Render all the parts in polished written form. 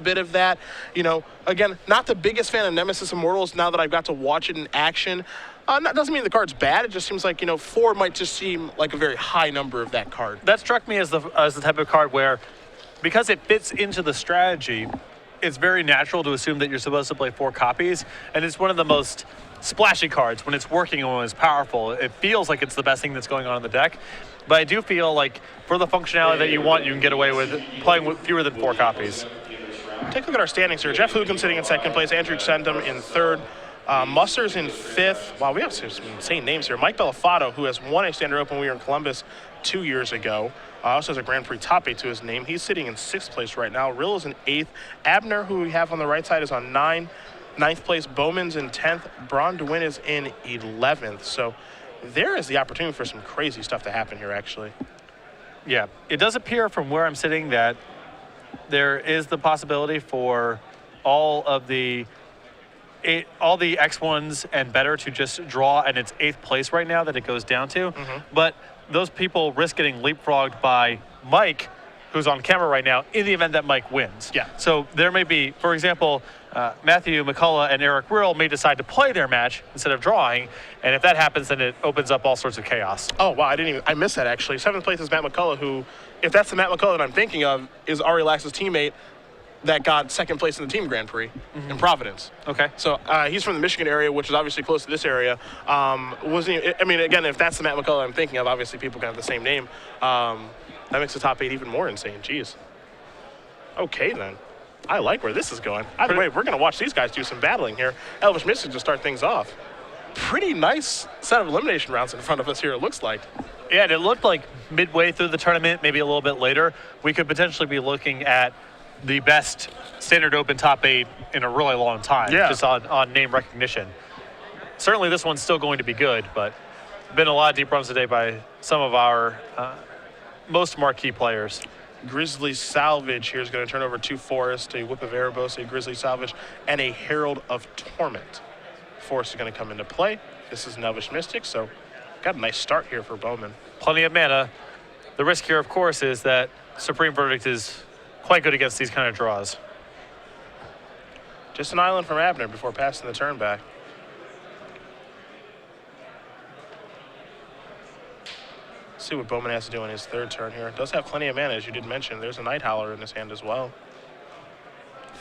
bit of that. You know, again, not the biggest fan of Nemesis Immortals now that I've got to watch it in action. That doesn't mean the card's bad. It just seems like, you know, 4 might just seem like a very high number of that card. That struck me as the type of card where, because it fits into the strategy, it's very natural to assume that you're supposed to play 4 copies, and it's one of the most splashy cards when it's working and when it's powerful. It feels like it's the best thing that's going on in the deck, but I do feel like for the functionality that you want, you can get away with playing with fewer than 4 copies. Take a look at our standings here. Jeff Lugan sitting in second place, Andrew Sendum in third, Muster's in fifth. Wow, we have some insane names here. Mike Bellafato, who has won a Standard Open when we were in Columbus 2 years ago. Also has a Grand Prix top 8 to his name. He's sitting in 6th place right now. Rill is in 8th. Abner, who we have on the right side, is on 9th place. Bowman's in 10th. Braun DeWin is in 11th. So there is the opportunity for some crazy stuff to happen here, actually. Yeah, it does appear from where I'm sitting that there is the possibility for all the X1s and better to just draw, and it's 8th place right now that it goes down to. But those people risk getting leapfrogged by Mike, who's on camera right now, in the event that Mike wins. Yeah. So there may be, for example, Matthew McCullough and Eric Rill may decide to play their match instead of drawing, and if that happens, then it opens up all sorts of chaos. Oh, wow, I missed that, actually. 7th place is Matt McCullough, who, if that's the Matt McCullough that I'm thinking of, is Ari Lax's teammate that got 2nd place in the team Grand Prix in Providence. Okay. So he's from the Michigan area, which is obviously close to this area. I mean, again, if that's the Matt McCullough I'm thinking of, obviously people can have the same name. That makes the top 8 even more insane. Jeez. Okay, then. I like where this is going. Either way, we're going to watch these guys do some battling here. Elvish Mystic to start things off. Pretty nice set of elimination rounds in front of us here, it looks like. Yeah, and it looked like midway through the tournament, maybe a little bit later, we could potentially be looking at the best Standard Open top 8 in a really long time, just on name recognition. Certainly this one's still going to be good, but been a lot of deep runs today by some of our most marquee players. Grizzly Salvage here is going to turn over 2 Forest, a Whip of Erebos, a Grizzly Salvage, and a Herald of Torment. Forest is going to come into play. This is an Elvish Mystic, so got a nice start here for Bowman. Plenty of mana. The risk here, of course, is that Supreme Verdict is quite good against these kind of draws. Just an island from Abner before passing the turn back. See what Bowman has to do in his 3rd turn here. Does have plenty of mana, as you did mention. There's a Night Howler in his hand as well.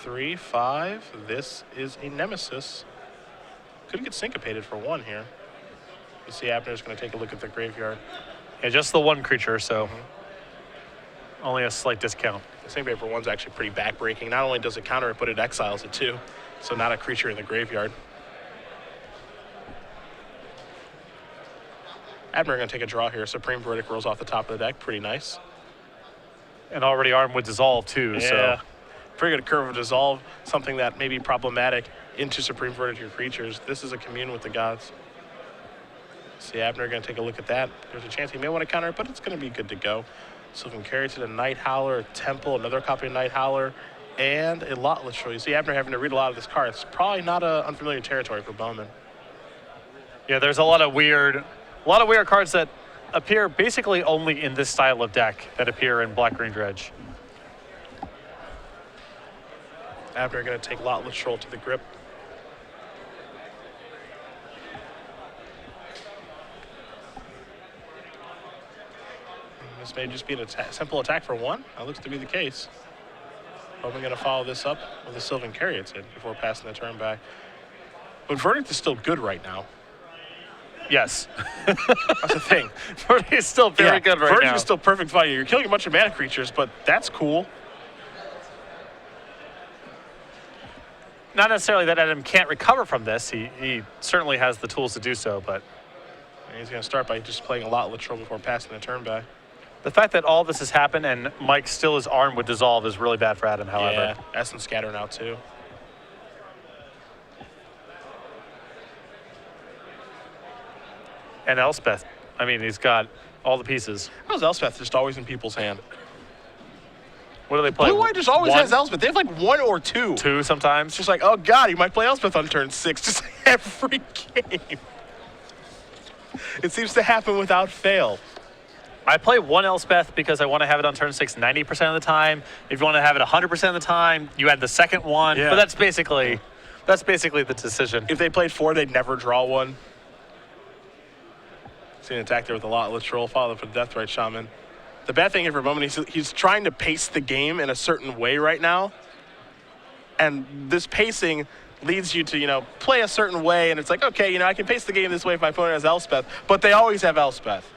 3, 5. This is a Nemesis. Could get syncopated for 1 here. You see Abner's going to take a look at the graveyard. Yeah, just the 1 creature, so only a slight discount. The syncopate for 1's actually pretty backbreaking. Not only does it counter it, but it exiles it too. So not a creature in the graveyard. Abner going to take a draw here. Supreme Verdict rolls off the top of the deck. Pretty nice. And already armed with Dissolve, too. Yeah. So pretty good curve of Dissolve. Something that may be problematic into Supreme Verdict your creatures. This is a commune with the gods. See, Abner going to take a look at that. There's a chance he may want to counter it, but it's going to be good to go. Sylvan Carry to the Night Howler, a Temple, another copy of Night Howler, and a Lotless Troll. You see Abner having to read a lot of this card. It's probably not unfamiliar territory for Bowman. Yeah, there's a lot of weird cards that appear basically only in this style of deck that appear in Black-Green Dredge. Abner going to take Lotless Troll to the grip. This may just be a simple attack for 1. That looks to be the case. Bowman going to follow this up with a Sylvan Carriot's hit before passing the turn back. But Verdict is still good right now. Yes. That's the thing. Verdict is still very good right now. Verdict is still perfect value. You're killing a bunch of mana creatures, but that's cool. Not necessarily that Adam can't recover from this. He certainly has the tools to do so, but he's going to start by just playing a lot literal before passing the turn back. The fact that all this has happened and Mike still is armed with Dissolve is really bad for Adam, however. Yeah, Essence Scatter now too. And Elspeth. I mean, he's got all the pieces. How's Elspeth just always in people's hand? What do they play? Blue White just always has Elspeth. They have like 1 or 2. 2 sometimes. It's just like, oh God, he might play Elspeth on turn 6 just every game. It seems to happen without fail. I play one Elspeth because I want to have it on turn 6 90% of the time. If you want to have it 100% of the time, you add the second one. Yeah. But that's basically the decision. If they played 4, they'd never draw one. See an attack there with a lot. Let's roll. Follow up with Deathrite Shaman. The bad thing here for Bowman, he's trying to pace the game in a certain way right now. And this pacing leads you to, play a certain way. And it's like, okay, I can pace the game this way if my opponent has Elspeth. But they always have Elspeth.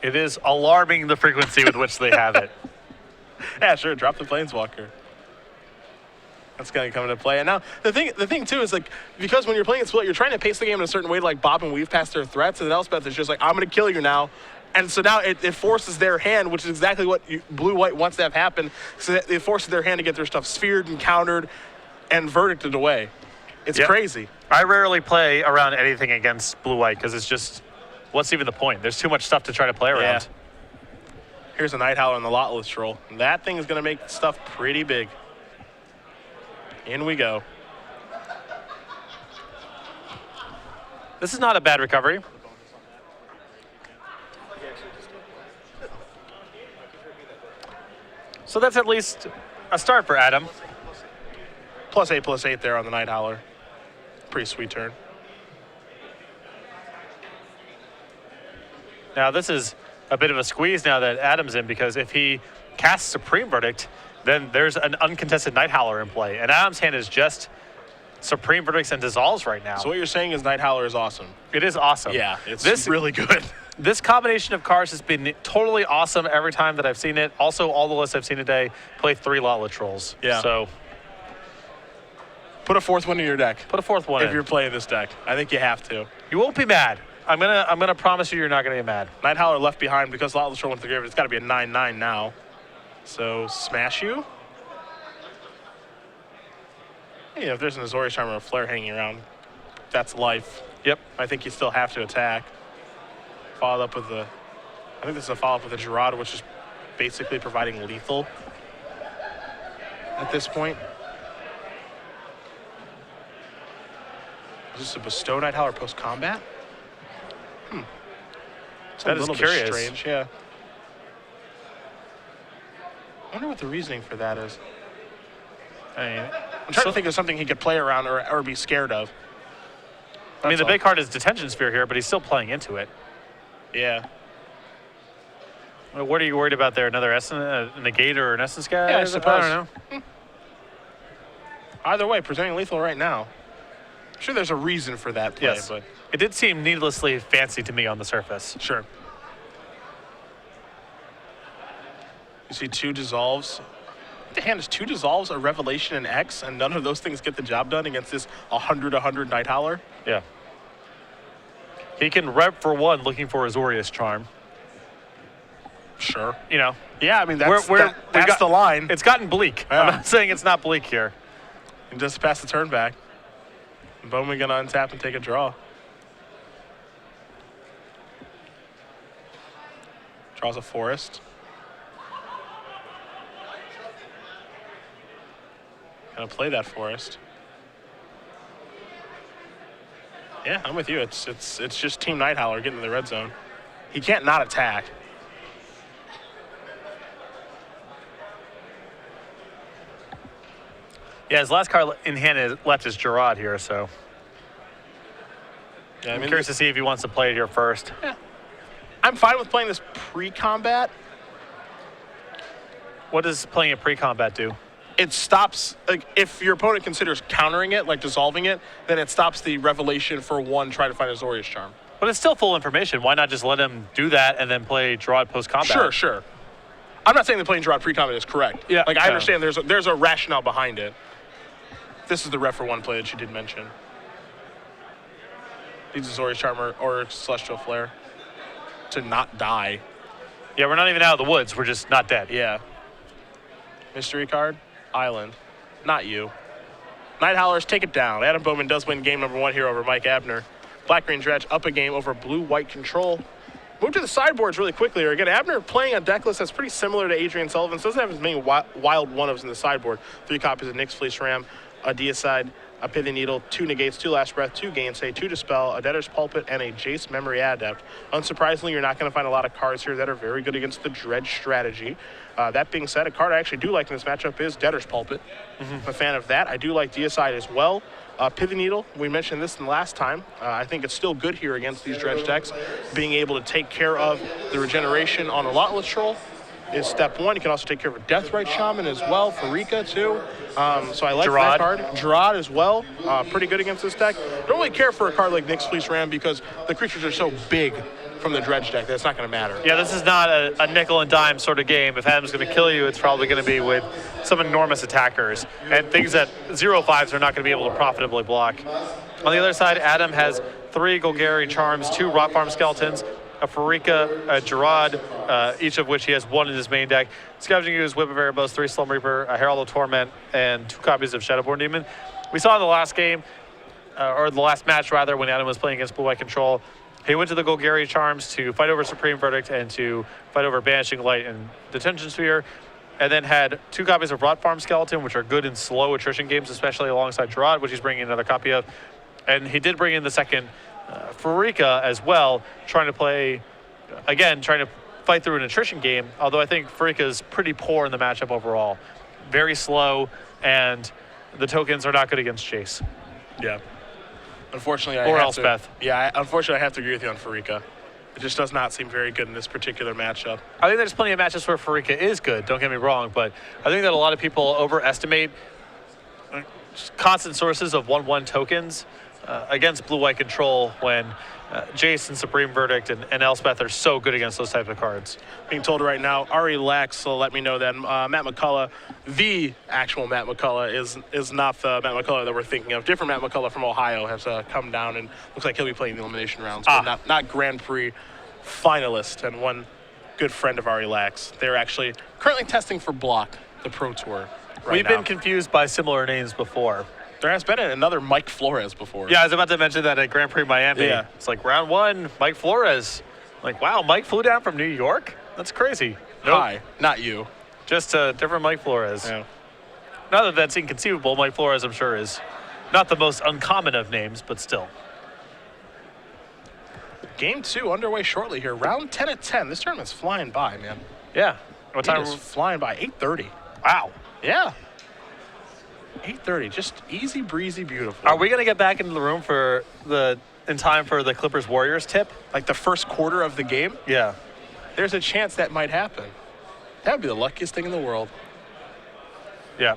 It is alarming the frequency with which they have it. Yeah, sure. Drop the Planeswalker. That's going to come into play. And now the thing too is because when you're playing it split, you're trying to pace the game in a certain way, like Bob and weave past their threats, and then Elspeth is just like, I'm going to kill you now. And so now it forces their hand, which is exactly what blue-white wants to have happen. So it forces their hand to get their stuff sphered and countered and verdicted away. It's crazy. I rarely play around anything against blue-white because it's just, what's even the point? There's too much stuff to try to play around. Yeah. Here's a Night Howler in the Lotless roll. That thing is going to make stuff pretty big. In we go. This is not a bad recovery. So that's at least a start for Adam. +8/+8 there on the Night Howler. Pretty sweet turn. Now this is a bit of a squeeze now that Adam's in, because if he casts Supreme Verdict, then there's an uncontested Night Howler in play. And Adam's hand is just Supreme Verdicts and Dissolves right now. So what you're saying is Night Howler is awesome. It is awesome. Yeah, it's really good. This combination of cards has been totally awesome every time that I've seen it. Also, all the lists I've seen today play 3 Lotla Trolls. Yeah. So put a 4th one in your deck. Put a 4th one if you're playing this deck. I think you have to. You won't be mad. I'm gonna promise you're not gonna be mad. Night Howler left behind because Lotla Troll went to the grave. It's got to be a 9/9 now. So smash you. If there's an Azorius Charm or a Flare hanging around, that's life. Yep. I think you still have to attack. Followed up with I think this is a follow-up with a Gerard, which is basically providing lethal at this point. Is this a Bestow Night Howler post-combat? That is curious. Bit strange, yeah. I wonder what the reasoning for that is. I'm trying to think of something he could play around or be scared of. The big card is Detention Sphere here, but he's still playing into it. Yeah. What are you worried about there? Another Negate or an Essence guy? Yeah, I suppose. I don't know. Either way, presenting lethal right now. I'm sure there's a reason for that play, Yes. but It did seem needlessly fancy to me on the surface. sure. You see 2 dissolves. The hand is 2 dissolves, a Revelation, and X, and none of those things get the job done against this 100/100 Night Howler. Yeah. He can rep for 1 looking for Azorius Charm. Sure. Yeah, that's that's the line. It's gotten bleak. Yeah. I'm not saying it's not bleak here. And just pass the turn back. And Bowman gonna untap and take a draw. Draws a Forest. Gonna play that Forest. Yeah, I'm with you. It's just Team Night Howler getting to the red zone. He can't not attack. Yeah, his last card in hand left is Gerard here, so Yeah, I'm curious to see if he wants to play it here first. Yeah. I'm fine with playing this pre-combat. What does playing it pre-combat do? It stops, if your opponent considers countering it, like dissolving it, then it stops the Revelation for 1, try to find a Azorius Charm. But it's still full information. Why not just let him do that and then play Gerard post-combat? Sure. I'm not saying that playing Gerard pre-combat is correct. Yeah. I understand there's a rationale behind it. This is the ref for 1 play that you did mention. Needs Azorius Charm or Celestial Flare to not die. Yeah, we're not even out of the woods. We're just not dead. Yeah. Mystery card, Island, not you. Night Howlers take it down. Adam Bowman does win game number 1 here over Mike Abner. Black-Green Dredge up a game over Blue-White Control. Move to the sideboards really quickly here. Again, Abner playing a deck list that's pretty similar to Adrian Sullivan's. Doesn't have as many wild one-ofs in the sideboard. 3 copies of Nyx Fleece Ram, a Deicide, a Pithy Needle, 2 Negates, 2 Last Breath, 2 Gainsay, 2 Dispel, a Debtor's Pulpit, and a Jace Memory Adept. Unsurprisingly, you're not going to find a lot of cards here that are very good against the Dredge strategy. That being said, a card I actually do like in this matchup is Debtor's Pulpit. I'm a fan of that. I do like Deicide as well. Pithy Needle, we mentioned this in the last time. I think it's still good here against these Dredge decks. Being able to take care of the regeneration on a Lotless Troll is step one. You can also take care of a Deathrite Shaman as well, Farika too. So I like that card. Gerard as well, pretty good against this deck. Don't really care for a card like Nyx Fleece Ram because the creatures are so big from the Dredge deck that it's not going to matter. Yeah, this is not a nickel and dime sort of game. If Adam's going to kill you, it's probably going to be with some enormous attackers and things that 0/5s are not going to be able to profitably block. On the other side, Adam has 3 Golgari Charms, 2 Rot Farm Skeletons, a Farika, a Gerard, each of which he has 1 in his main deck. Scavenging Ooze, Whip of Erebos, 3 Slum Reaper, a Herald of Torment, and 2 copies of Shadowborn Demon. We saw in the last game, or the last match rather, when Adam was playing against Blue White Control, he went to the Golgari Charms to fight over Supreme Verdict and to fight over Banishing Light and Detention Sphere, and then had 2 copies of Rot Farm Skeleton, which are good in slow attrition games, especially alongside Gerard, which he's bringing another copy of. And he did bring in the second Farika as well, trying to play, again, trying to fight through an attrition game, although I think Farika is pretty poor in the matchup overall. Very slow, and the tokens are not good against Chase. Yeah. Unfortunately, Elspeth. Unfortunately, I have to agree with you on Farika. It just does not seem very good in this particular matchup. I think there's plenty of matches where Farika is good, don't get me wrong, but I think that a lot of people overestimate constant sources of 1/1 tokens against Blue-White Control when Jace and Supreme Verdict and Elspeth are so good against those types of cards. Being told right now, Ari Lax will let me know that Matt McCullough, the actual Matt McCullough, is not the Matt McCullough that we're thinking of. Different Matt McCullough from Ohio has come down and looks like he'll be playing the elimination rounds, but not Grand Prix finalist, and one good friend of Ari Lax. They're actually currently testing for Block, the Pro Tour. We've been confused by similar names before. There has been another Mike Flores before. Yeah, I was about to mention that at Grand Prix Miami. Yeah. It's like round 1, Mike Flores. Like, wow, Mike flew down from New York? That's crazy. Nope. Hi, not you. Just a different Mike Flores. Yeah. Not that that's inconceivable. Mike Flores, I'm sure, is not the most uncommon of names, but still. Game 2 underway shortly here. Round 10 at 10. This tournament's flying by, man. Yeah. What time? It is flying by. 8:30. Wow. Yeah. 8:30, just easy breezy, beautiful. Are we going to get back into the room in time for the Clippers Warriors tip? Like the first quarter of the game? Yeah. There's a chance that might happen. That would be the luckiest thing in the world. Yeah.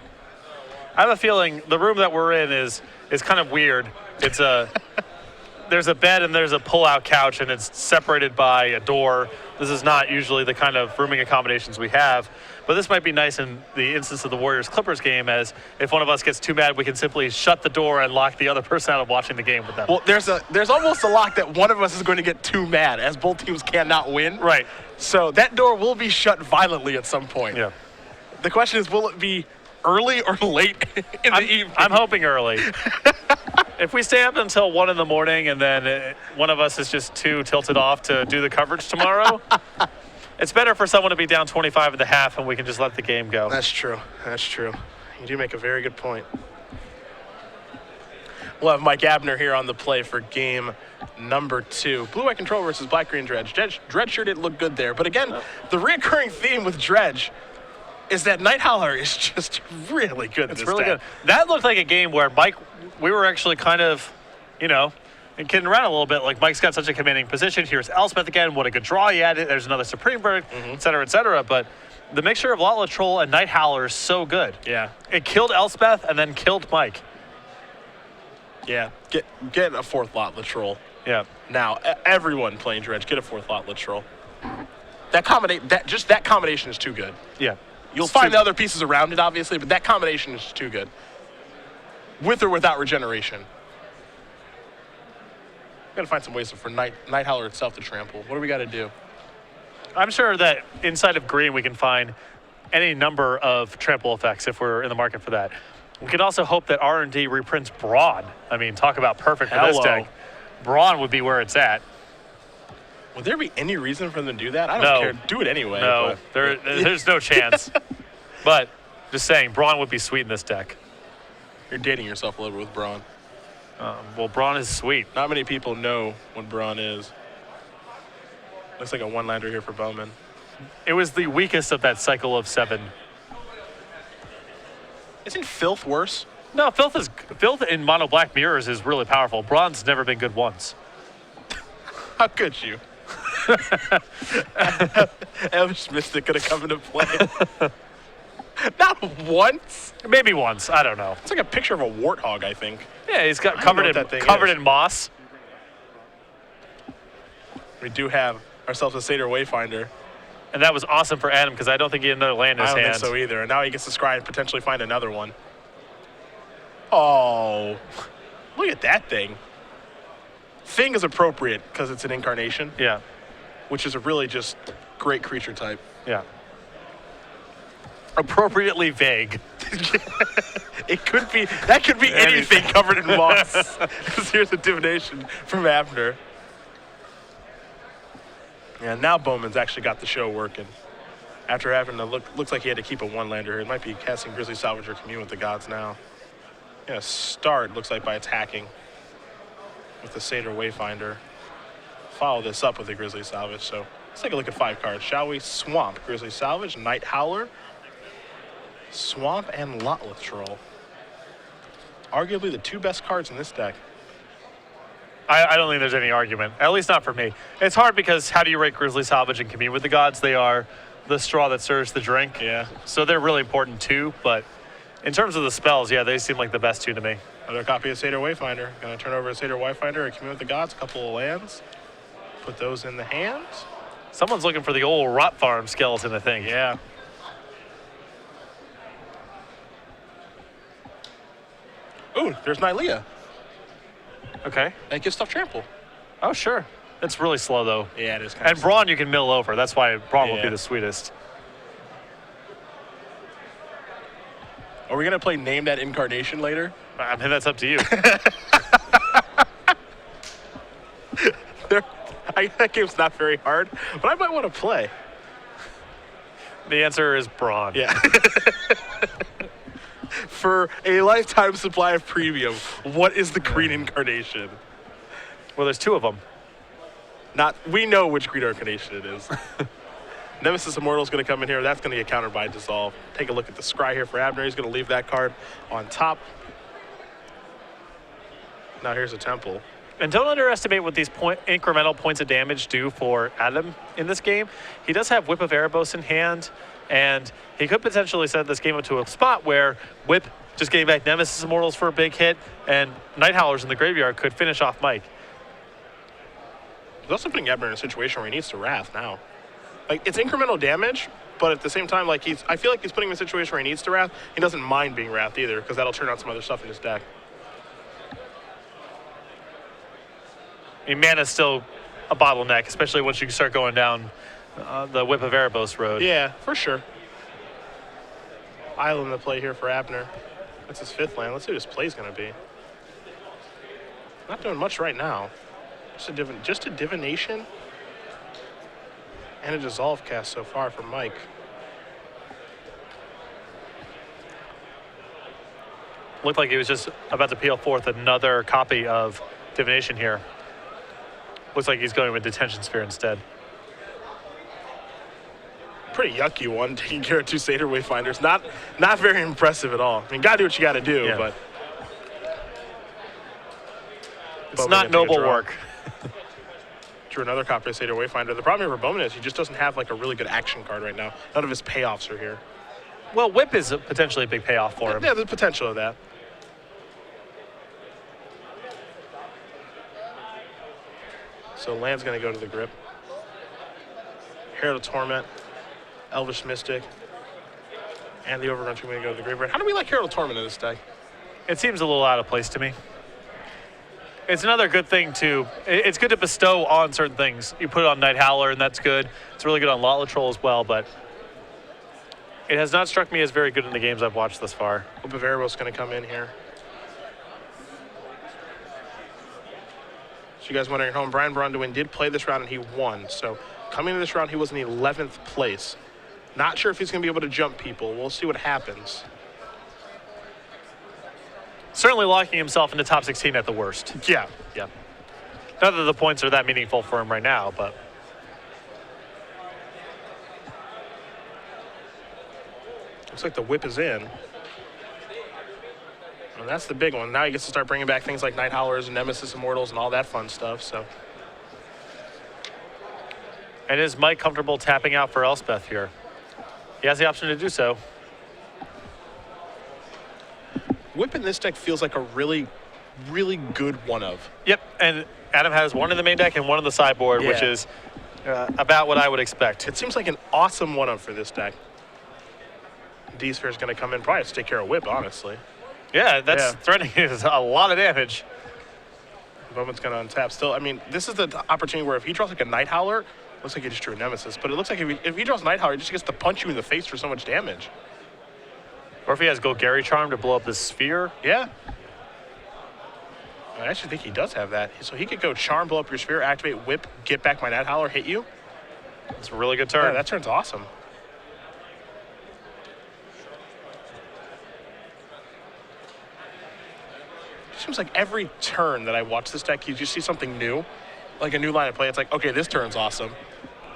I have a feeling the room that we're in is kind of weird. It's there's a bed and there's a pull-out couch and it's separated by a door. This is not usually the kind of rooming accommodations we have, but this might be nice in the instance of the Warriors-Clippers game, as if one of us gets too mad, we can simply shut the door and lock the other person out of watching the game with them. Well, there's almost a lock that one of us is going to get too mad, as both teams cannot win. Right. So that door will be shut violently at some point. Yeah. The question is, will it be early or late in the evening? I'm hoping early. If we stay up until 1 in the morning and then one of us is just too tilted off to do the coverage tomorrow, it's better for someone to be down 25 at the half and we can just let the game go. That's true. That's true. You do make a very good point. We'll have Mike Abner here on the play for game number 2. Blue-White Control versus Black-Green Dredge. Dredge sure didn't look good there. But again, the recurring theme with Dredge is that Night Howler is just really good. It's really good. That looked like a game where Mike, we were actually kind of, kidding around a little bit. Like, Mike's got such a commanding position. Here's Elspeth again. What a good draw he had. There's another Supreme Bird, et cetera, et cetera. But the mixture of Lotless Troll and Night Howler is so good. Yeah. It killed Elspeth and then killed Mike. Yeah. Get a 4th Lotless Troll. Yeah. Now, everyone playing Dredge, get a 4th Lotless Troll. That combination is too good. Yeah. You'll find the other pieces around it, obviously, but that combination is too good. With or without regeneration. We gotta find some ways for Night Howler itself to trample. What do we gotta do? I'm sure that inside of green we can find any number of trample effects if we're in the market for that. We could also hope that R&D reprints Brawn. I mean, talk about perfect for this deck. Brawn would be where it's at. Would there be any reason for them to do that? I don't care. Do it anyway. No, there's no chance. But just saying, Brawn would be sweet in this deck. You're dating yourself a little bit with Braun. Well, Braun is sweet. Not many people know what Braun is. Looks like a one-lander here for Bowman. It was the weakest of that cycle of 7. Isn't Filth worse? No, Filth in mono black mirrors is really powerful. Braun's never been good once. How could you? Elvis Mystic could have come into play. Not once. Maybe once. I don't know. It's like a picture of a warthog, I think. Yeah, he's got I don't know what that thing is. in moss. We do have ourselves a Satyr Wayfinder. And that was awesome for Adam because I don't think he had another land in his I don't hand. think so either. And now he gets to scry and potentially find another one. Oh, look at that thing. Thing is appropriate because it's an incarnation. Yeah. Which is a really just great creature type. Yeah. Appropriately vague. It could be, that could be anything covered in moss. Because here's a divination from Abner. Yeah, now Bowman's actually got the show working. After having to looks like he had to keep a one-lander here. It might be casting Grizzly Salvage or Commune with the Gods now. Yeah, start looks like by attacking with the Satyr Wayfinder. Follow this up with the Grizzly Salvage. So let's take a look at 5 cards, shall we? Swamp, Grizzly Salvage, Night Howler, Swamp, and Lotleth Troll. Arguably the 2 best cards in this deck. I don't think there's any argument, at least not for me. It's hard because how do you rate Grizzly Salvage and Commune with the Gods? They are the straw that stirs the drink. Yeah. So they're really important too, but in terms of the spells, yeah, they seem like the best 2 to me. Another copy of Satyr Wayfinder. Gonna turn over a Satyr Wayfinder, a Commune with the Gods, a couple of lands. Put those in the hand. Someone's looking for the old Rot Farm skeleton, I think. Yeah. Ooh, there's Nylea. Okay. That gives stuff trample. Oh, sure. It's really slow, though. Yeah, it is kind And of Braun you can mill over. That's why Braun will be Yeah. the sweetest. Are we going to play Name That Incarnation later? I mean, that's up to you. That game's not very hard, but I might want to play. The answer is Braun. Yeah. For a lifetime supply of premium, what is the green incarnation? Well, there's 2 of them. We know which green incarnation it is. Nemesis Immortal is going to come in here. That's going to get countered by Dissolve. Take a look at the scry here for Abner. He's going to leave that card on top. Now here's a Temple. And don't underestimate what these incremental points of damage do for Adam in this game. He does have Whip of Erebos in hand, and he could potentially set this game up to a spot where Whip just getting back Nemesis Immortals for a big hit, and Night Howlers in the graveyard could finish off Mike. He's also putting Abner in a situation where he needs to Wrath now. Like, it's incremental damage, but at the same time, like, I feel like he's putting him in a situation where he needs to Wrath. He doesn't mind being Wrath either, because that'll turn on some other stuff in his deck. I mean, mana's still a bottleneck, especially once you start going down the Whip of Erebos road. Yeah, for sure. Island to play here for Abner. That's his 5th land. Let's see what his play's going to be. Not doing much right now. Just a Divination and a Dissolve cast so far for Mike. Looked like he was just about to peel forth another copy of Divination here. Looks like he's going with Detention Sphere instead. Pretty yucky one, taking care of 2 Satyr Wayfinders. Not very impressive at all. I mean, gotta do what you gotta do, Yeah. but It's not noble work. Drew another copy of Satyr Wayfinder. The problem here for Bowman is he just doesn't have like a really good action card right now. None of his payoffs are here. Well, Whip is potentially a big payoff for him. Yeah, there's potential of that. So land's gonna go to the grip. Herald of Torment, Elvish Mystic, and the Overrun are gonna go to the graveyard. How do we like Herald of Torment in this deck? It seems a little out of place to me. It's another good thing it's good to bestow on certain things. You put it on Night Howler, and that's good. It's really good on Lotleth Troll as well, but it has not struck me as very good in the games I've watched thus far. Whip of Erebos is gonna come in here. So you guys wondering at home, Brian Brondwin did play this round and he won. So coming into this round, he was in 11th place. Not sure if he's going to be able to jump people. We'll see what happens. certainly locking himself into top 16 at the worst. Yeah. Yeah. Not that the points are that meaningful for him right now, but Looks like the whip is in. And that's the big one. Now he gets to start bringing back things like Night Howlers and Nemesis Immortals and all that fun stuff. So and is Mike comfortable tapping out for Elspeth here? He has the option to do so. whip in this deck feels like a really, really good one of. Yep, and Adam has one in the main deck and one in the sideboard, which is about what I would expect. It seems like an awesome one of for this deck. D-Sphere is going to come in probably to take care of whip, honestly. Yeah, that's threatening is a lot of damage. Bowman's going to untap still. I mean, this is the opportunity where if he draws like a Night Howler, looks like he just drew a Nemesis, but it looks like if he draws Night Howler, he just gets to punch you in the face for so much damage. Or if he has Golgari Charm to blow up the sphere. Yeah. I actually think he does have that. So he could go Charm, blow up your sphere, activate Whip, get back my Night Howler, hit you. It's a really good turn. Yeah, that turn's awesome. It seems like every turn that I watch this deck, you just see something new, like a new line of play. It's like, okay, this turn's awesome.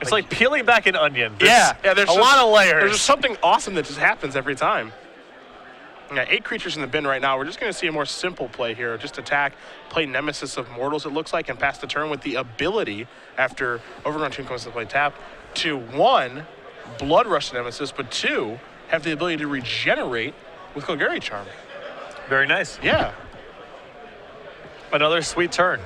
It's like peeling back an onion. There's a lot of layers. There's just something awesome that just happens every time. Yeah, 8 creatures in the bin right now. We're just going to see a more simple play here. Just attack, play Nemesis of Mortals, it looks like, and pass the turn with the ability, after Overgrown Tomb comes to play tap, to 1, Blood Rush Nemesis, but 2, have the ability to regenerate with Golgari Charm. Very nice. Yeah. Another sweet turn.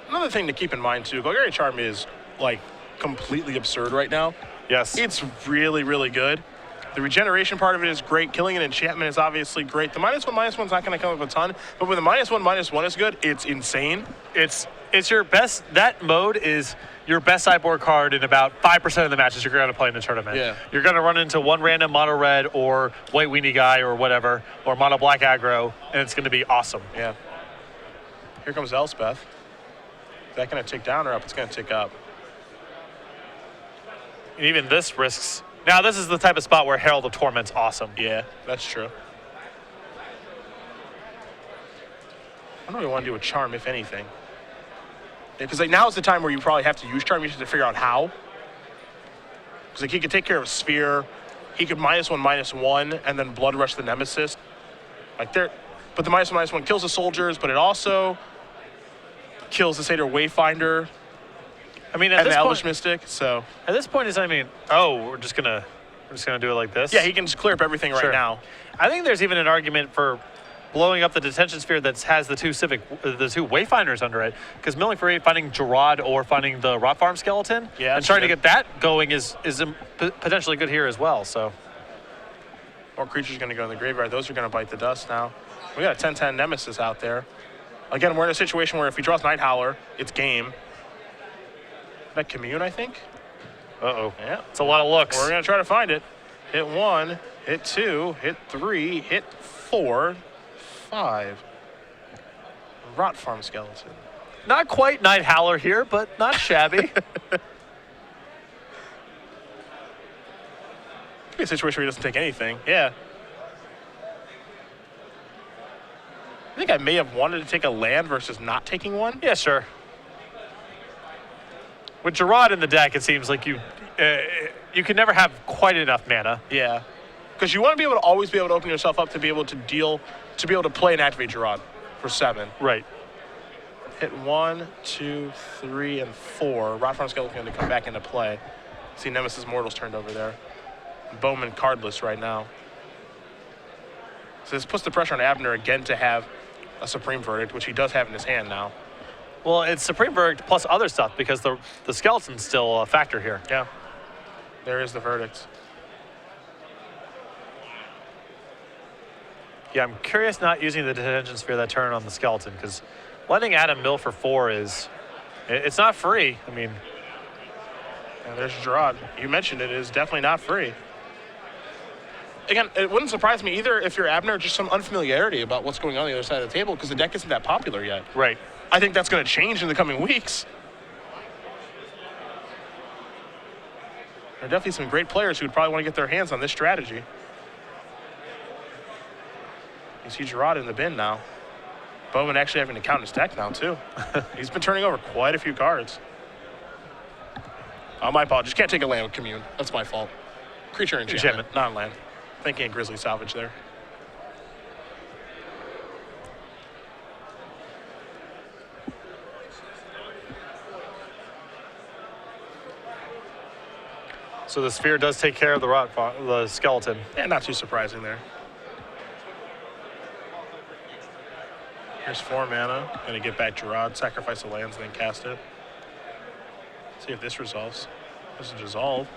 Another thing to keep in mind, too, Golgari Charm is, like, completely absurd right now. Yes. It's really, really good. The regeneration part of it is great. Killing an enchantment is obviously great. The -1/-1's not going to come up a ton, but when the -1/-1 is good, it's insane. It's your best. That mode is your best sideboard card in about 5% of the matches you're going to play in the tournament. Yeah. You're going to run into one random mono red or white weenie guy or whatever, or mono black aggro, and it's going to be awesome. Yeah. Here comes Elspeth. Is that going to tick down or up? It's going to tick up. And even this risks. Now, this is the type of spot where Herald of Torment's awesome. Yeah, that's true. I don't really want to do a Charm, if anything. Because like, now is the time where you probably have to use Charm. You just have to figure out how. Because like, he could take care of Sphere. He could -1/-1 and then Blood Rush the Nemesis. Like there, but the -1/-1 kills the soldiers, but it also kills the Satyr Wayfinder. I mean, and the Elvish Mystic, so. At this point, we're just gonna do it like this. Yeah, he can just clear up everything right now. I think there's even an argument for blowing up the detention sphere that has the two Wayfinders under it, because milling for 8, finding Gerard or finding the Rot Farm skeleton, and trying to get that going is potentially good here as well. So. More creatures going to go in the graveyard. Those are going to bite the dust now. We got a 10/10 Nemesis out there. Again, we're in a situation where if he draws Night Howler, it's game. That Commune, I think. Uh-oh. Yeah. It's a lot of looks. We're going to try to find it. Hit 1, hit 2, hit 3, hit 4, 5. Rot Farm Skeleton. Not quite Night Howler here, but not shabby. Could be a situation where he doesn't take anything. Yeah. I think I may have wanted to take a land versus not taking one. Yeah, sure. With Gerard in the deck, it seems like you can never have quite enough mana. Yeah, because you want to be able to always be able to open yourself up to be able to play and activate Gerard for 7. Right. Hit 1, 2, 3, and 4. Rot Farm Skeleton going to come back into play. See Nemesis Mortals turned over there. Bowman cardless right now. So this puts the pressure on Abner again to have a Supreme Verdict, which he does have in his hand now. Well, it's Supreme Verdict plus other stuff because the skeleton's still a factor here. Yeah, there is the verdict. Yeah, I'm curious not using the detention sphere that turn on the skeleton, because letting Adam mill for 4 it's not free. I mean, and there's Gerard. You mentioned it is definitely not free. Again, it wouldn't surprise me either if you're Abner, just some unfamiliarity about what's going on the other side of the table, because the deck isn't that popular yet. Right. I think that's going to change in the coming weeks. There are definitely some great players who would probably want to get their hands on this strategy. You see Gerard in the bin now. Bowman actually having to count his deck now, too. He's been turning over quite a few cards. Oh, my apologies. Can't take a land with Commune. That's my fault. Creature enchantment, not land. Thinking of Grizzly Salvage there. So the sphere does take care of the skeleton. Yeah, not too surprising there. Here's 4 mana. Gonna get back Gerard, sacrifice the lands, and then cast it. See if this resolves. This is dissolve.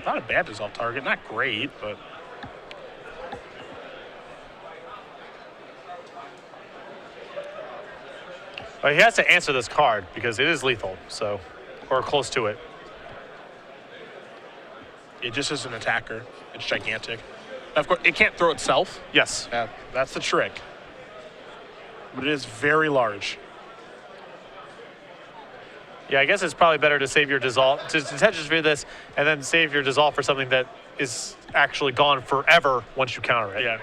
Not a bad dissolve target, not great, but. He has to answer this card because it is lethal, so, or close to it. It just is an attacker. It's gigantic. Of course, it can't throw itself. Yes. Yeah, that's the trick. But it is very large. Yeah, I guess it's probably better to save your dissolve, to intention sphere this, and then save your dissolve for something that is actually gone forever once you counter it. Yeah.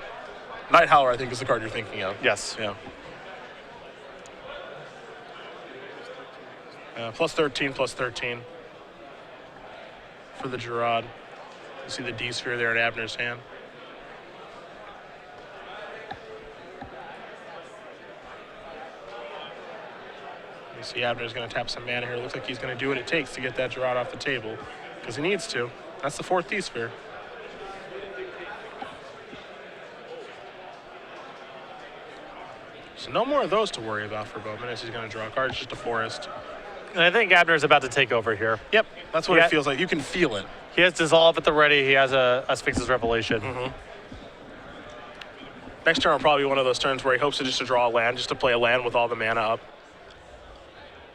Night Howler, I think, is the card you're thinking of. Yes. Yeah. Plus 13, plus 13 for the Gerard. You see the D sphere there in Abner's hand. You see Abner's going to tap some mana here. Looks like he's going to do what it takes to get that Gerard off the table because he needs to. That's the 4th D sphere. So no more of those to worry about for Bowman as he's going to draw a card. It's just a forest. And I think Abner is about to take over here. Yep, that's what it feels like. You can feel it. He has Dissolve at the ready. He has a Sphinx's Revelation. Mm-hmm. Next turn will probably be one of those turns where he hopes to draw a land, just to play a land with all the mana up.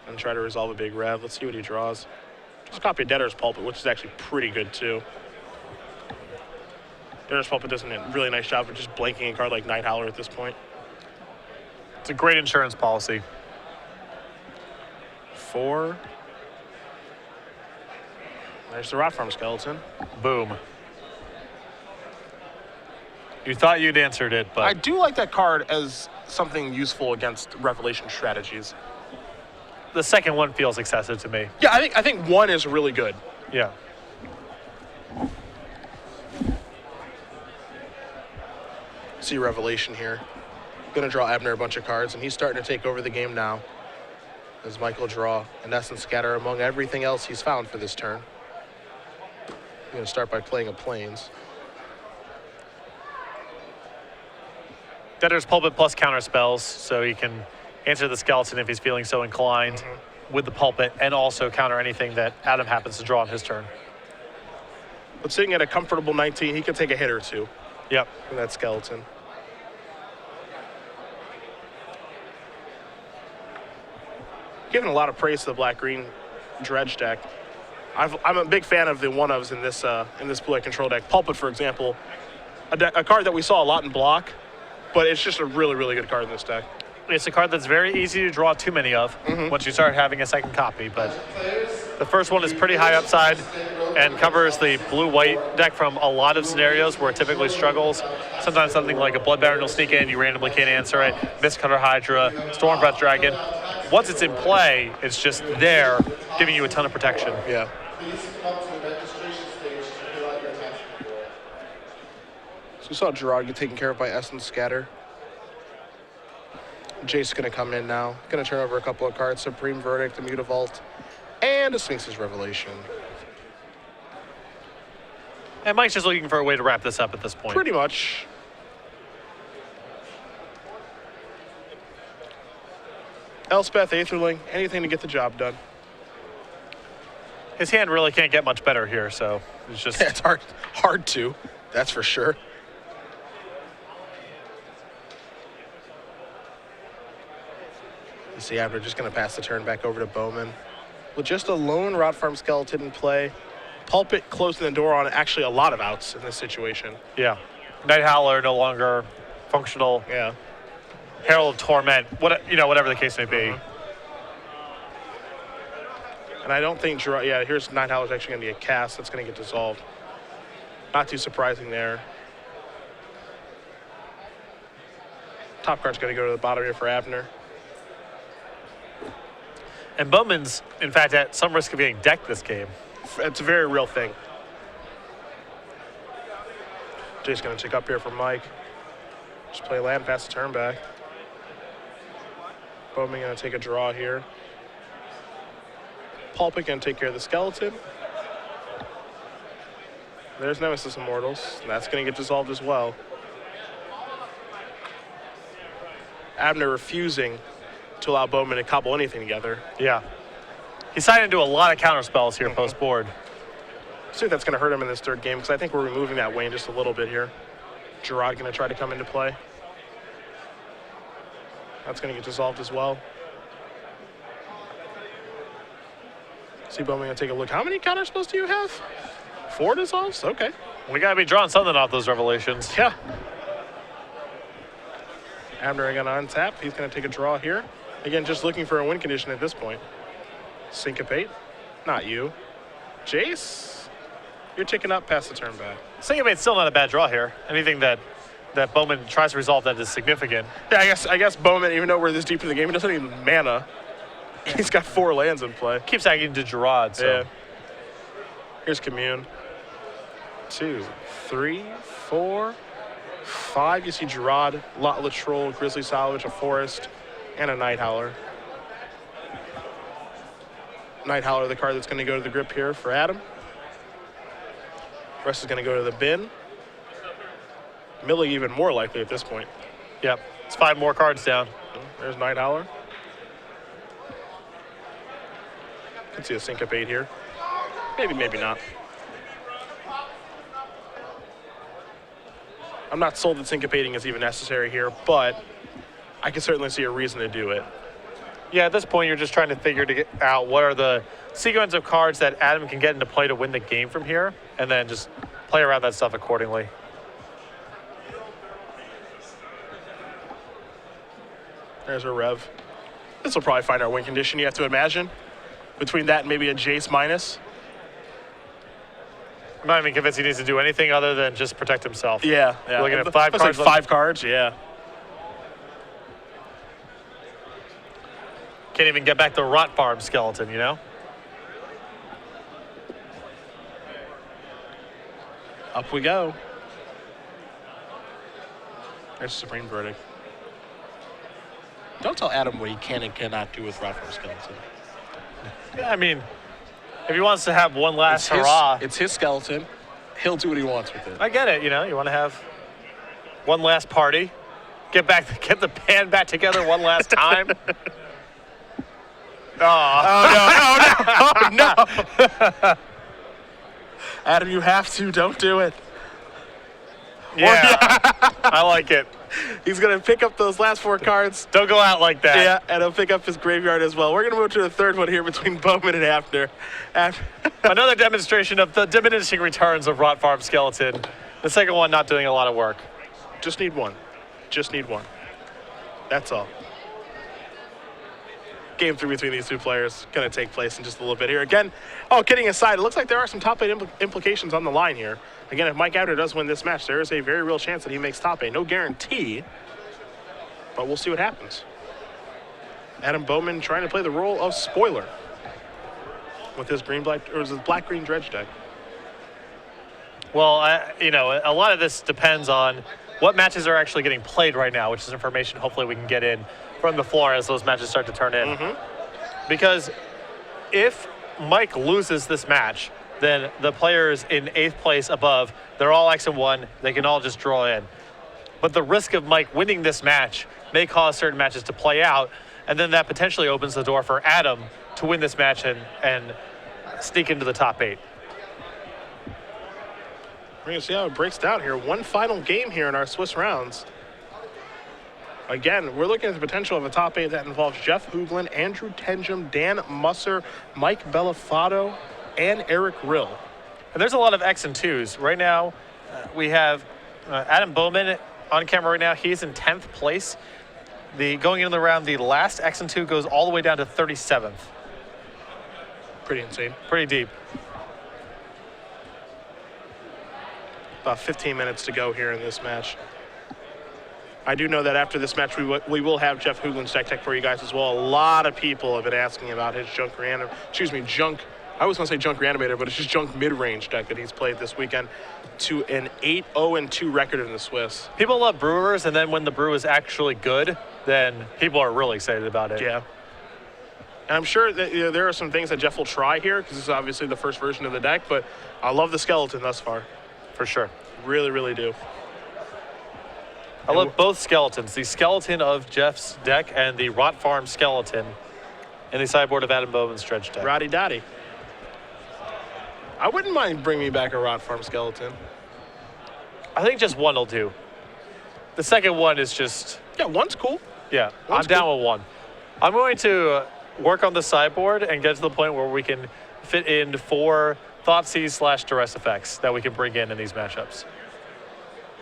And try to resolve a big rev. Let's see what he draws. Just copy of Debtor's Pulpit, which is actually pretty good too. Debtor's Pulpit does a really nice job of just blanking a card like Night Howler at this point. It's a great insurance policy. 4. There's the Rot Farm Skeleton. Boom. You thought you'd answered it, but... I do like that card as something useful against Revelation strategies. The second one feels excessive to me. Yeah, I think 1 is really good. Yeah. See Revelation here. Gonna draw Abner a bunch of cards, and he's starting to take over the game now. As Michael draw an Essence Scatter among everything else he's found for this turn. He's gonna start by playing a Plains. Debtor's Pulpit plus counter spells, so he can answer the skeleton if he's feeling so inclined with the pulpit, and also counter anything that Adam happens to draw on his turn. But sitting at a comfortable 19, he can take a hit or two. Yep. From that skeleton. Giving a lot of praise to the black-green dredge deck. I'm a big fan of the one-ofs in this blue-white control deck. Pulpit, for example, a card that we saw a lot in block, but it's just a really, really good card in this deck. It's a card that's very easy to draw too many of once you start having a second copy, but the first one is pretty high upside and covers the blue-white deck from a lot of scenarios where it typically struggles. Sometimes something like a Blood Baron will sneak in, you randomly can't answer it, Mistcutter Hydra, Stormbreath Dragon. Once it's in play, it's just there, giving you a ton of protection. Yeah. So we saw Gerard get taken care of by Essence Scatter. Jace's going to come in now. Going to turn over a couple of cards. Supreme Verdict, a Mutavault, and a Sphinx's Revelation. And Mike's just looking for a way to wrap this up at this point. Pretty much. Elspeth, Aetherling, anything to get the job done. His hand really can't get much better here, so it's just... Yeah, it's hard to, that's for sure. You see Abner just going to pass the turn back over to Bowman. With just a lone Rot Farm Skeleton in play, Pulpit closing the door on actually a lot of outs in this situation. Yeah. Night Howler no longer functional. Yeah. Herald of Torment, whatever the case may be. And I don't think Gerard, yeah, here's Night Howler's actually going to be a cast that's going to get dissolved. Not too surprising there. Top card's going to go to the bottom here for Abner. And Bowman's, in fact, at some risk of getting decked this game. It's a very real thing. Jay's going to check up here for Mike. Just play land, pass the turn back. Bowman going to take a draw here. Pulpit going to take care of the skeleton. There's Nemesis Immortals. That's going to get dissolved as well. Abner refusing to allow Bowman to cobble anything together. Yeah. He's signed into a lot of counter spells here post-board. See if that's going to hurt him in this third game, because I think we're removing that Wayne just a little bit here. Gerard going to try to come into play. That's going to get dissolved as well. See Bowman going to take a look. How many counter spells do you have? 4 dissolves? Okay. We got to be drawing something off those revelations. Yeah. Abner going to untap. He's going to take a draw here. Again, just looking for a win condition at this point. Syncopate. Not you. Jace, you're ticking up past the turn back. Syncopate's still not a bad draw here. Anything that Bowman tries to resolve that is significant. Yeah, I guess Bowman, even though we're this deep in the game, he doesn't need mana. He's got 4 lands in play. Keeps acting to Gerard, so. Yeah. Here's Commune. 2, 3, 4, 5. You see Gerard, Latrell, Grizzly Salvage, a Forest, and a Night Howler. Night Howler, the card that's going to go to the grip here for Adam. Rest is going to go to the bin. Millie even more likely at this point. Yep. It's 5 more cards down. There's Night Howler. Could see a Syncopate here. Maybe, maybe not. I'm not sold that Syncopating is even necessary here, but I can certainly see a reason to do it. Yeah, at this point, you're just trying to figure out what are the sequence of cards that Adam can get into play to win the game from here, and then just play around that stuff accordingly. There's a Rev. This will probably find our win condition, you have to imagine. Between that and maybe a Jace minus. I'm not even convinced he needs to do anything other than just protect himself. Yeah. You're looking at 5 cards. Like 5 cards, yeah. Can't even get back the Rot Farm skeleton, you know? Up we go. There's Supreme Verdict. Don't tell Adam what he can and cannot do with Rot Farm skeleton. Yeah, I mean, if he wants to have one last hurrah. It's his skeleton. He'll do what he wants with it. I get it, you know, you want to have one last party. Get the band back together one last time. Oh, no. Adam, you have to. Don't do it. Yeah, I like it. He's going to pick up those last 4 cards. Don't go out like that. Yeah, and he'll pick up his graveyard as well. We're going to move to the third one here between Bowman and Abner. Another demonstration of the diminishing returns of Rot Farm Skeleton. The second one not doing a lot of work. Just need one. Just need one. That's all. Game 3 between these 2 players going to take place in just a little bit here. Again, kidding aside, it looks like there are some top 8 implications on the line here. Again, if Mike Abner does win this match, there is a very real chance that he makes top 8. No guarantee, but we'll see what happens. Adam Bowman trying to play the role of spoiler with his black-green dredge deck. Well, a lot of this depends on what matches are actually getting played right now, which is information hopefully we can get in from the floor as those matches start to turn in. Because if Mike loses this match, then the players in 8th place above, they're all X and 1. They can all just draw in. But the risk of Mike winning this match may cause certain matches to play out, and then that potentially opens the door for Adam to win this match and sneak into the top 8. We're going to see how it breaks down here. One final game here in our Swiss rounds. Again, we're looking at the potential of a top 8 that involves Jeff Hooglin, Andrew Tenjum, Dan Musser, Mike Bellafato, and Eric Rill. And there's a lot of X and 2s. Right now, we have Adam Bowman on camera right now. He's in 10th place. Going into the round, the last X and 2 goes all the way down to 37th. Pretty insane. Pretty deep. About 15 minutes to go here in this match. I do know that after this match, we will have Jeff Hoogland's deck tech for you guys as well. A lot of people have been asking about his junk, I was going to say junk reanimator, but it's just junk mid-range deck that he's played this weekend to an 8-0-2 record in the Swiss. People love brewers, and then when the brew is actually good, then people are really excited about it. Yeah. And I'm sure that there are some things that Jeff will try here, because this is obviously the first version of the deck, but I love the skeleton thus far. For sure. Really, really do. I love both skeletons, the skeleton of Jeff's deck and the Rot Farm skeleton in the sideboard of Adam Bowman's dredge deck. Roddy Dotty. I wouldn't mind bringing back a Rot Farm skeleton. I think just one will do. The second one is just... Yeah, one's cool. Yeah, One's I'm down cool. with one. I'm going to work on the sideboard and get to the point where we can fit in 4 Thoughtseize / Duress effects that we can bring in these matchups.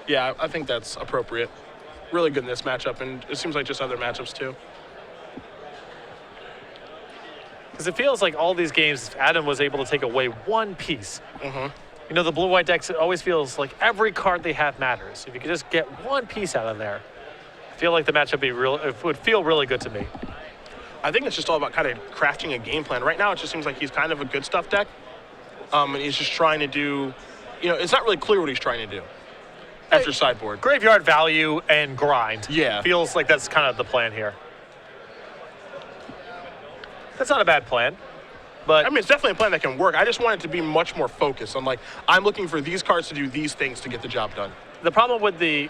Yeah, I think that's appropriate. Really good in this matchup, and it seems like just other matchups too. Because it feels like all these games, Adam was able to take away one piece. You know, the blue-white decks, it always feels like every card they have matters. If you could just get one piece out of there, I feel like the matchup would feel really good to me. I think it's just all about kind of crafting a game plan. Right now, it just seems like he's kind of a good stuff deck, and he's just trying to do, it's not really clear what he's trying to do after sideboard. Graveyard value and grind. Yeah. Feels like that's kind of the plan here. That's not a bad plan, but I mean, it's definitely a plan that can work. I just want it to be much more focused on, like, I'm looking for these cards to do these things to get the job done. the problem with the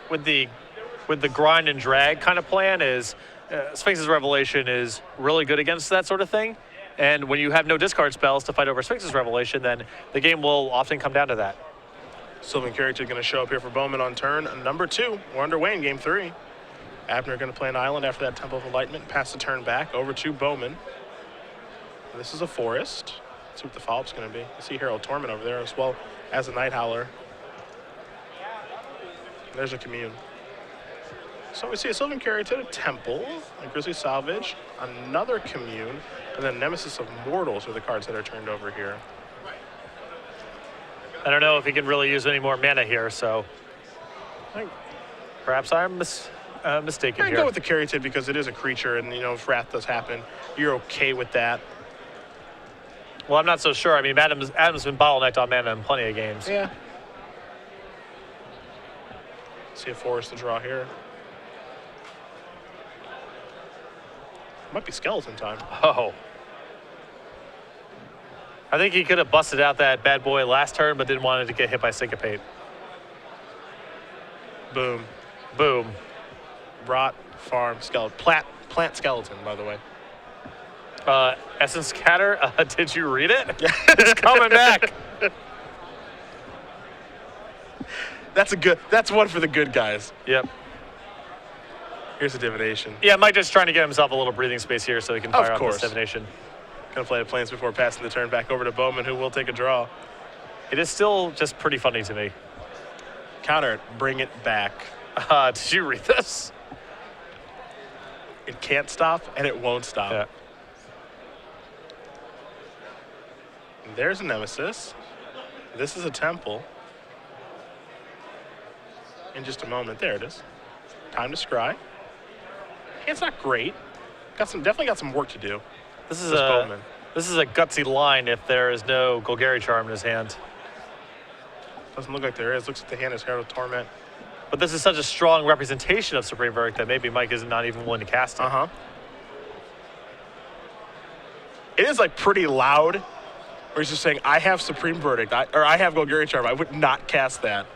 grind and drag kind of plan is Sphinx's Revelation is really good against that sort of thing. And when you have no discard spells to fight over Sphinx's Revelation, then the game will often come down to that. Sylvan Character going to show up here for Bowman on turn number 2. We're underway in game 3. Abner going to play an island after that Temple of Enlightenment. Pass the turn back over to Bowman. This is a forest. Let's see what the follow-up's going to be. You see Herald Torment over there as well as a Night Howler. There's a Commune. So we see a Sylvan Character, a Temple, a Grizzly Salvage, another Commune, and then Nemesis of Mortals are the cards that are turned over here. I don't know if he can really use any more mana here, so perhaps I'm mistaken I here. go with the Caryatid because it is a creature, and if Wrath does happen, you're okay with that. Well, I'm not so sure. I mean, Adam's been bottlenecked on mana in plenty of games. Yeah. See a forest to draw here. Might be skeleton time. Oh. I think he could have busted out that bad boy last turn, but didn't want it to get hit by Syncopate. Boom. Boom. Rot, farm, skeleton. Plant skeleton, by the way. Essence Scatter, did you read it? It's coming back. That's one for the good guys. Yep. Here's a divination. Yeah, Mike just trying to get himself a little breathing space here so he can fire off this divination. Gonna play the Plains before passing the turn back over to Bowman, who will take a draw. It is still just pretty funny to me. Counter it, bring it back. Did you read this? It can't stop, and it won't stop. Yeah. And there's a Nemesis. This is a Temple. In just a moment, there it is. Time to scry. It's not great. Definitely got some work to do. This is a gutsy line if there is no Golgari Charm in his hand. Doesn't look like there is. Looks like the hand is Herald Torment. But this is such a strong representation of Supreme Verdict that maybe Mike is not even willing to cast it. It is like pretty loud, where he's just saying, I have Supreme Verdict, I have Golgari Charm. I would not cast that.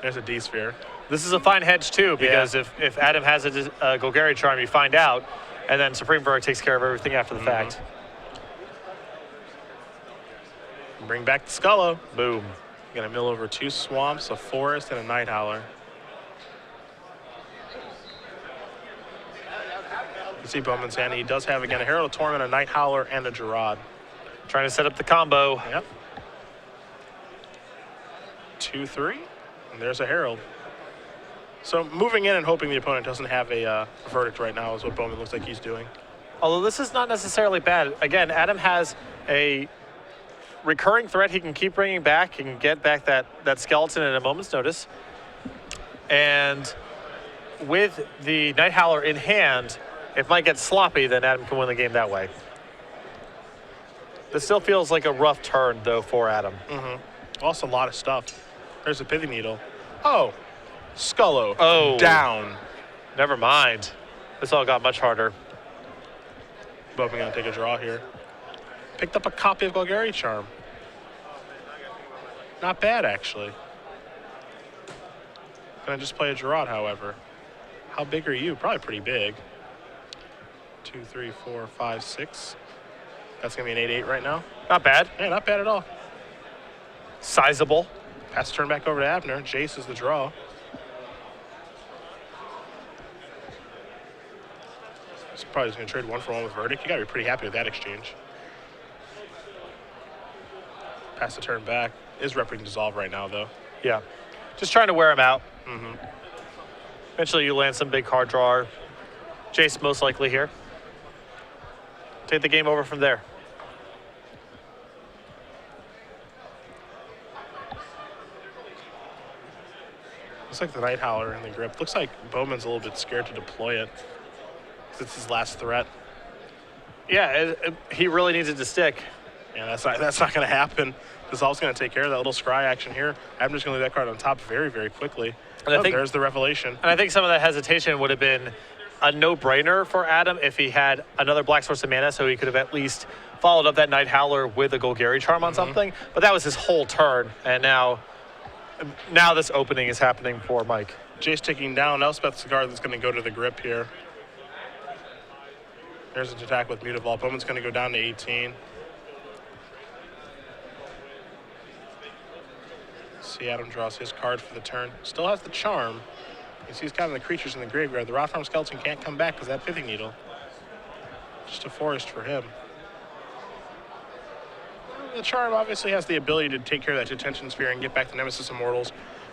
There's a D-Sphere. This is a fine hedge too, because if Adam has a Golgari Charm, you find out, and then Supreme Verdict takes care of everything after the fact. Bring back the Skullo. Boom. Gonna mill over 2 swamps, a forest, and a Night Howler. You see Bowman's hand. He does have, again, a Herald of Torment, a Night Howler, and a Gerard. Trying to set up the combo. Yep. 2-3, and there's a Herald. So moving in and hoping the opponent doesn't have a verdict right now is what Bowman looks like he's doing. Although this is not necessarily bad. Again, Adam has a recurring threat he can keep bringing back. He can get back that skeleton at a moment's notice. And with the Night Howler in hand, if Mike gets sloppy, then Adam can win the game that way. This still feels like a rough turn, though, for Adam. Lost a lot of stuff. There's a Pithing Needle. Oh, Scullo. Oh. Down. Never mind. This all got much harder. Bowman gonna take a draw here. Picked up a copy of Golgari Charm. Not bad, actually. Gonna just play a Gerard, however. How big are you? Probably pretty big. 2, 3, 4, 5, 6. That's gonna be an 8-8 right now. Not bad. Yeah, not bad at all. Sizable. Pass the turn back over to Abner. Jace is the draw. He's probably just gonna trade 1-for-1 with Verdict. You gotta be pretty happy with that exchange. Pass the turn back. Is repping Dissolve right now, though. Yeah. Just trying to wear him out. Eventually you land some big card drawer. Jace most likely here. Take the game over from there. Looks like the Night Howler in the grip. Looks like Bowman's a little bit scared to deploy it. It's his last threat. Yeah, he really needs it to stick. Yeah, that's not going to happen. Dissolve's going to take care of that little scry action here. Abner's going to leave that card on top very, very quickly. And I think there's the revelation. And I think some of that hesitation would have been a no-brainer for Adam if he had another black source of mana, so he could have at least followed up that Night Howler with a Golgari Charm on something. But that was his whole turn, and now this opening is happening for Mike. Jace ticking down. Elspeth's the card that's going to go to the grip here. There's an attack with Mutavault. Bowman's going to go down to 18. See, Adam draws his card for the turn. Still has the charm. You see he's counting the creatures in the graveyard. The Rotfarm Skeleton can't come back because of that Pithing Needle. Just a forest for him. The charm obviously has the ability to take care of that Detention Sphere and get back the Nemesis Immortals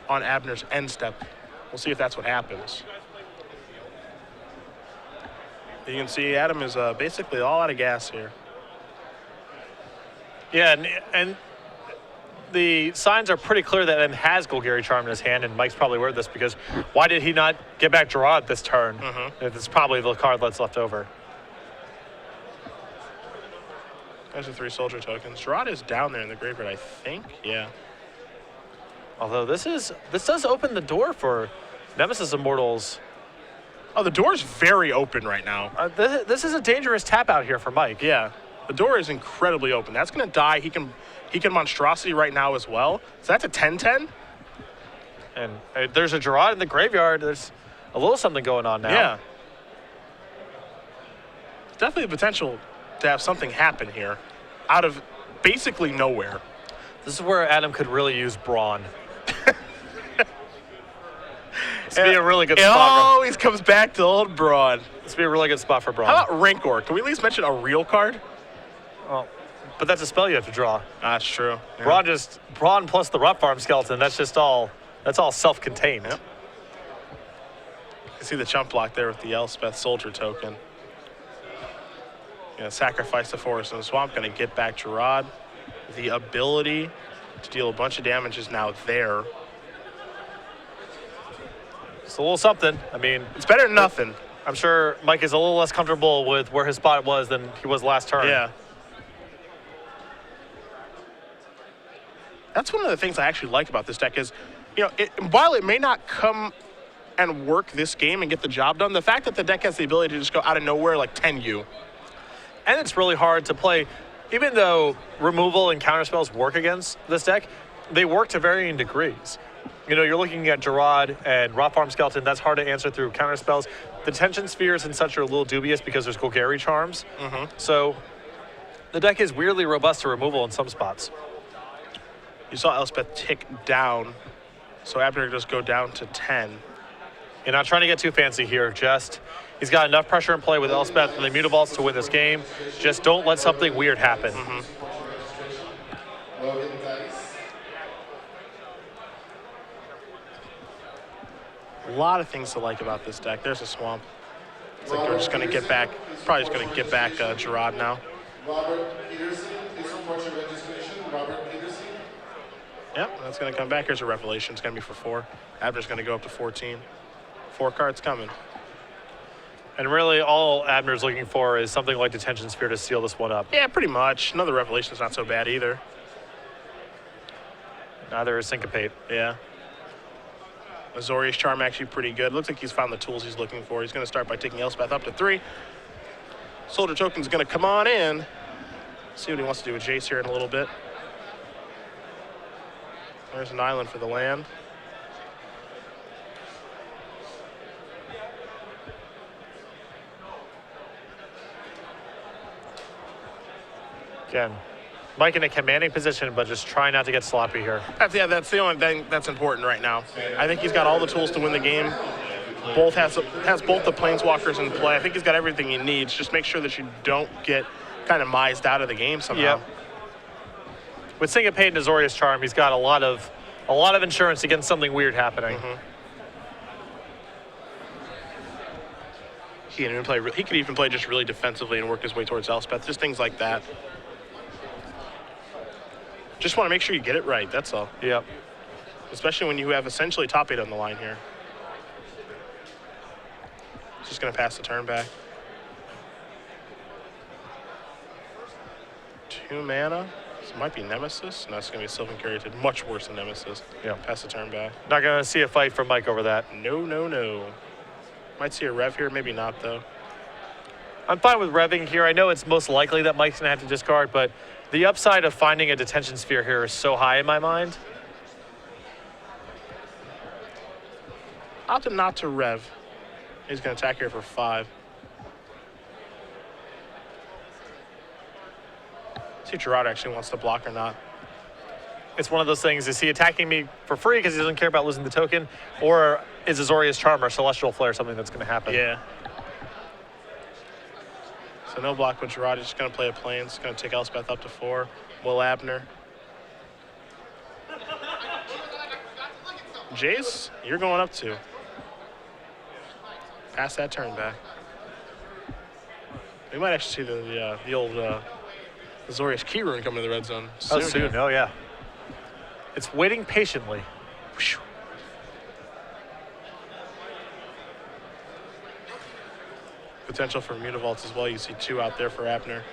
on Abner's end step. We'll see if that's what happens. You can see Adam is basically all out of gas here. Yeah, and the signs are pretty clear that Adam has Golgari Charm in his hand, and Mike's probably aware of this because why did he not get back Gerard this turn? It's probably the card that's left over. There's the 3 soldier tokens. Gerard is down there in the graveyard, I think. Yeah. Although this does open the door for Nemesis Immortals. Oh, the door's very open right now. This is a dangerous tap out here for Mike. Yeah. The door is incredibly open. That's going to die. He can Monstrosity right now as well. So that's a 10-10. And there's a Gerard in the graveyard. There's a little something going on now. Yeah. Definitely the potential to have something happen here out of basically nowhere. This is where Adam could really use Brawn. This would be a really good spot. Oh, he comes back to old Braun. This would be a really good spot for Brawn. How about Rancor? Can we at least mention a real card? Oh, but that's a spell you have to draw. That's true. Yeah. Brawn plus the Rotfarm Skeleton. That's all self-contained. Yep. You can see the chump block there with the Elspeth Soldier token. Sacrifice the forest in the swamp. Going to get back Gerard. The ability to deal a bunch of damage is now there. It's a little something. I mean, it's better than nothing. I'm sure Mike is a little less comfortable with where his spot was than he was last turn. Yeah. That's one of the things I actually like about this deck is, while it may not come and work this game and get the job done, the fact that the deck has the ability to just go out of nowhere like 10U. And it's really hard to play. Even though removal and counterspells work against this deck, they work to varying degrees. You're looking at Gerard and Rotfarm Skeleton. That's hard to answer through counterspells. The Tension Spheres and such are a little dubious because there's Golgari Charms. So the deck is weirdly robust to removal in some spots. You saw Elspeth tick down, so Abner just go down to 10. You're not trying to get too fancy here. He's got enough pressure in play with Elspeth and the Mutavaults to win this game. Just don't let something weird happen. A lot of things to like about this deck. There's a swamp. It's like they're just going to get back, probably just going to get back Gerard now. Robert Peterson, please report your registration. Robert Peterson. Yep, that's going to come back. Here's a revelation. It's going to be for 4. Abner's going to go up to 14. 4 cards coming. And really, all Abner's looking for is something like Detention Sphere to seal this one up. Yeah, pretty much. Another Revelation's not so bad either. Neither is Syncopate. Yeah. Azorius Charm actually pretty good. Looks like he's found the tools he's looking for. He's going to start by taking Elspeth up to 3. Soldier Token's going to come on in. See what he wants to do with Jace here in a little bit. There's an island for the land. Again, Mike in a commanding position, but just try not to get sloppy here. That's the only thing that's important right now. I think he's got all the tools to win the game. Has both the Planeswalkers in play. I think he's got everything he needs. Just make sure that you don't get kind of mised out of the game somehow. Yep. With Syncopate and Azorius Charm, he's got a lot of insurance against something weird happening. He could even play just really defensively and work his way towards Elspeth. Just things like that. Just want to make sure you get it right, that's all. Yep. Especially when you have essentially top 8 on the line here. Just going to pass the turn back. 2 mana. This might be Nemesis. No, it's going to be Sylvan Caryatid. Much worse than Nemesis. Yeah. Pass the turn back. Not going to see a fight from Mike over that. No, no, no. Might see a Rev here, maybe not, though. I'm fine with revving here. I know it's most likely that Mike's going to have to discard, but the upside of finding a Detention Sphere here is so high in my mind. Opted not to Rev. He's going to attack here for 5. See if Gerard actually wants to block or not. It's one of those things, is he attacking me for free because he doesn't care about losing the token, or is Azorius Charm or Celestial Flare something that's going to happen? Yeah. So no block, but Gerard is just going to play a Plains. Going to take Elspeth up to 4. Will Abner. Jace, you're going up 2. Pass that turn back. We might actually see the old Azorius Key Rune come to the red zone soon. Oh, soon. Oh, yeah. It's waiting patiently. Whew. Potential for Mutavaults as well. You see 2 out there for Abner.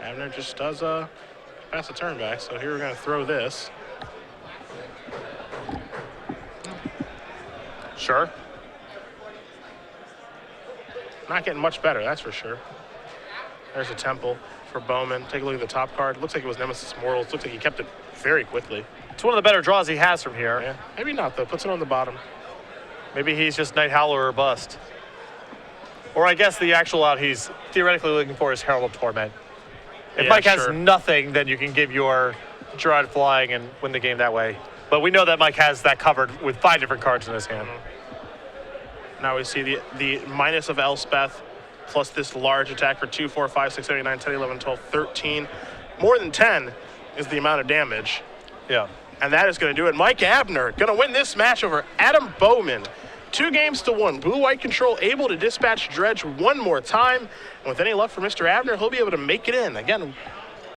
Abner just does pass a turn back. So here we're going to throw this. Sure. Not getting much better, that's for sure. There's a Temple for Bowman. Take a look at the top card. Looks like it was Nemesis Mortals. Looks like he kept it very quickly. It's one of the better draws he has from here. Yeah. Maybe not, though. Puts it on the bottom. Maybe he's just Night Howler or bust. Or I guess the actual out he's theoretically looking for is Herald of Torment. If Yeah, Mike has sure. nothing, then you can give your Gerard flying and win the game that way. But we know that Mike has that covered with 5 different cards in his hand. Now we see the minus of Elspeth plus this large attack for 2, 4, 5, 6, 7, 8, 9, 10, 11, 12, 13. More than 10 is the amount of damage. Yeah. And that is going to do it. Mike Abner going to win this match over Adam Bowman. 2 games to 1. Blue-white control able to dispatch Dredge one more time. And with any luck for Mr. Abner, he'll be able to make it in. Again,